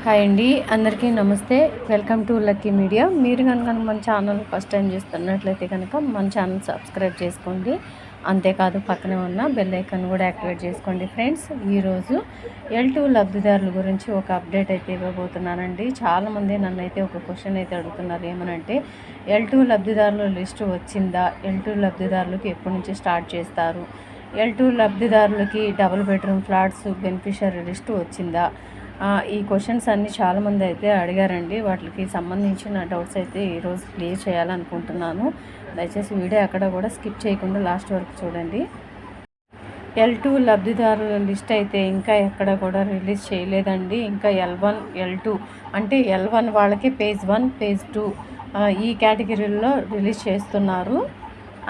Hi అండి, అందరికీ నమస్తే. Welcome to lucky media. మీరు కనుక మన ఛానల్ ఫస్ట్ టైం చూస్తున్నట్లయితే కనుక మన ఛానల్ సబ్స్క్రైబ్ చేసుకోండి. అంతేకాదు పక్కనే ఉన్న బెల్ ఐకాన్ కూడా యాక్టివేట్ చేసుకోండి. ఫ్రెండ్స్, ఈరోజు L2 లబ్ధిదారుల గురించి ఒక అప్డేట్ అయితే ఇవ్వబోతున్నానండి. చాలామంది నన్ను అయితే ఒక క్వశ్చన్ అయితే అడుగుతున్నారు. ఏమనంటే L2 లబ్ధిదారుల లిస్టు వచ్చిందా, L2 లబ్ధిదారులకు ఎప్పటి నుంచి స్టార్ట్ చేస్తారు, L2 లబ్ధిదారులకి double bedroom flats beneficiary list వచ్చిందా, ఈ క్వశ్చన్స్ అన్నీ చాలామంది అయితే అడిగారండి. వాటికి సంబంధించిన డౌట్స్ అయితే ఈరోజు క్లియర్ చేయాలనుకుంటున్నాను. దయచేసి వీడియో ఎక్కడ కూడా స్కిప్ చేయకుండా లాస్ట్ వరకు చూడండి. L2 లబ్ధిదారుల లిస్ట్ అయితే ఇంకా ఎక్కడ కూడా రిలీజ్ చేయలేదండి. ఇంకా L1, L2 అంటే L1 వాళ్ళకి పేజ్ 1, పేజ్ 2 ఈ కేటగిరీల్లో రిలీజ్ చేస్తున్నారు.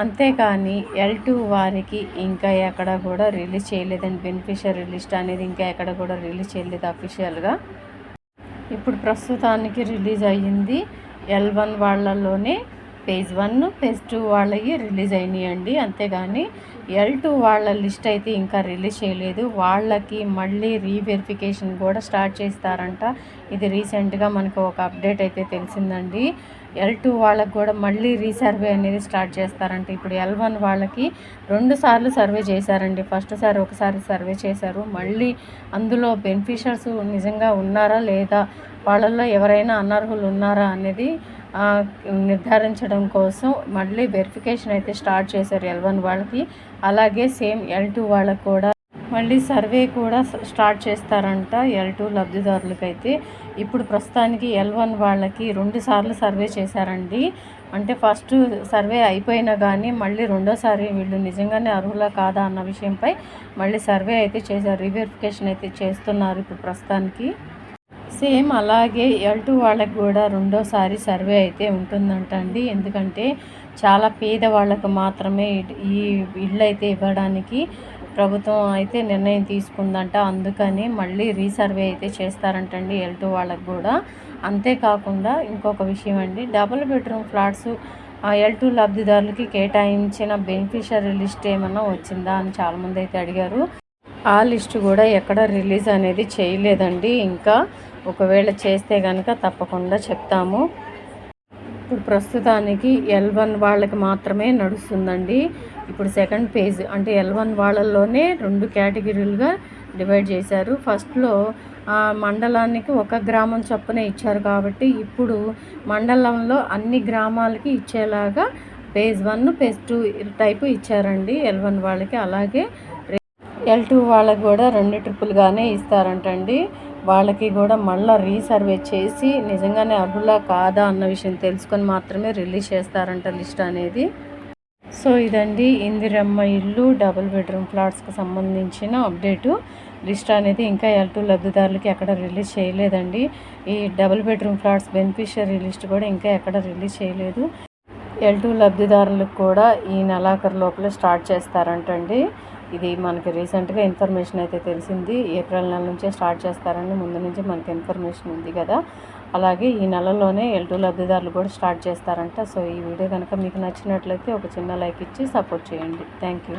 అంతేకాని L2 వారికి ఇంకా ఎక్కడ కూడా రిలీజ్ చేయలేదండి. బెనిఫిషియరీ లిస్ట్ అనేది ఇంకా ఎక్కడ కూడా రిలీజ్ చేయలేదు అఫీషియల్గా. ఇప్పుడు ప్రస్తుతానికి రిలీజ్ అయ్యింది L1 వాళ్ళలోనే పేజ్ 1, పేజ్ 2 వాళ్ళవి రిలీజ్ అయినాయండి. అంతేగాని L2 వాళ్ళ లిస్ట్ అయితే ఇంకా రిలీజ్ చేయలేదు. వాళ్ళకి మళ్ళీ రీవెరిఫికేషన్ కూడా స్టార్ట్ చేస్తారంట. ఇది రీసెంట్గా మనకు ఒక అప్డేట్ అయితే తెలిసిందండి. L2 వాళ్ళకి కూడా మళ్ళీ రీసర్వే అనేది స్టార్ట్ చేస్తారంట. ఇప్పుడు L1 వాళ్ళకి 2 సార్లు సర్వే చేశారండి. ఫస్ట్ సారి ఒకసారి సర్వే చేశారు. మళ్ళీ అందులో బెనిఫిషియర్స్ నిజంగా ఉన్నారా లేదా, వాళ్ళల్లో ఎవరైనా అనర్హులు ఉన్నారా అనేది నిర్ధారించడం కోసం మళ్ళీ వెరిఫికేషన్ అయితే స్టార్ట్ చేశారు L1 వాళ్ళకి. అలాగే సేమ్ L2 వాళ్ళకి కూడా మళ్ళీ సర్వే కూడా స్టార్ట్ చేస్తారంట L2 లబ్ధిదారులకైతే. ఇప్పుడు ప్రస్తుతానికి L1 వాళ్ళకి 2 సార్లు సర్వే చేశారండి. అంటే ఫస్ట్ సర్వే అయిపోయినా కానీ మళ్ళీ రెండోసారి వీళ్ళు నిజంగానే అర్హులా కాదా అన్న విషయంపై మళ్ళీ సర్వే అయితే చేశారు. రీవెరిఫికేషన్ అయితే చేస్తున్నారు ఇప్పుడు ప్రస్తుతానికి. సేమ్ అలాగే L2 వాళ్ళకి కూడా రెండోసారి సర్వే అయితే ఉంటుందంట అండి. ఎందుకంటే చాలా పేదవాళ్ళకు మాత్రమే ఈ ఇళ్ళు అయితే ఇవ్వడానికి ప్రభుత్వం అయితే నిర్ణయం తీసుకుందంట. అందుకని మళ్ళీ రీసర్వే అయితే చేస్తారంటండి L2 వాళ్ళకి కూడా. అంతేకాకుండా ఇంకొక విషయం అండి, డబుల్ బెడ్రూమ్ ఫ్లాట్స్ L2 లబ్ధిదారులకి కేటాయించిన బెనిఫిషియరీ లిస్ట్ ఏమన్నా వచ్చిందా అని చాలామంది అయితే అడిగారు. ఆ లిస్టు కూడా ఎక్కడ రిలీజ్ అనేది చేయలేదండి ఇంకా. ఒకవేళ చేస్తే కనుక తప్పకుండా చెప్తాము. ఇప్పుడు ప్రస్తుతానికి L1 వాళ్ళకి మాత్రమే నడుస్తుందండి. ఇప్పుడు సెకండ్ పేజ్ అంటే L1 వాళ్ళల్లోనే 2 కేటగిరీలుగా డివైడ్ చేశారు. ఫస్ట్లో మండలానికి ఒక గ్రామం చొప్పున ఇచ్చారు కాబట్టి ఇప్పుడు మండలంలో అన్ని గ్రామాలకి ఇచ్చేలాగా పేజ్ 1, పేజ్ 2 టైపు ఇచ్చారండి L1 వాళ్ళకి. అలాగే L2 వాళ్ళకి కూడా 2 ట్రిప్పులుగానే ఇస్తారంటండి. వాళ్ళకి కూడా మళ్ళీ రీసర్వే చేసి నిజంగానే అర్హులా కాదా అన్న విషయం తెలుసుకొని మాత్రమే రిలీజ్ చేస్తారంట లిస్ట్ అనేది. సో ఇదండి ఇందిరమ్మ ఇల్లు డబుల్ బెడ్రూమ్ ఫ్లాట్స్కి సంబంధించిన అప్డేటు. లిస్ట్ అనేది ఇంకా L2 లబ్ధిదారులకి ఎక్కడ రిలీజ్ చేయలేదండి. ఈ double bedroom flats beneficiary list కూడా ఇంకా ఎక్కడ రిలీజ్ చేయలేదు. L2 లబ్ధిదారులకు కూడా ఈ నెలాఖరు లోపల స్టార్ట్ చేస్తారంటండి. ఇది మనకి రీసెంట్గా ఇన్ఫర్మేషన్ అయితే తెలిసింది. ఏప్రిల్ నెల నుంచే స్టార్ట్ చేస్తారని ముందు నుంచి మనకి ఇన్ఫర్మేషన్ ఉంది కదా. అలాగే ఈ నెలలోనే L2 లబ్ధిదారులు కూడా స్టార్ట్ చేస్తారంట. సో ఈ వీడియో కనుక మీకు నచ్చినట్లయితే ఒక చిన్న లైక్ ఇచ్చి సపోర్ట్ చేయండి. Thank you.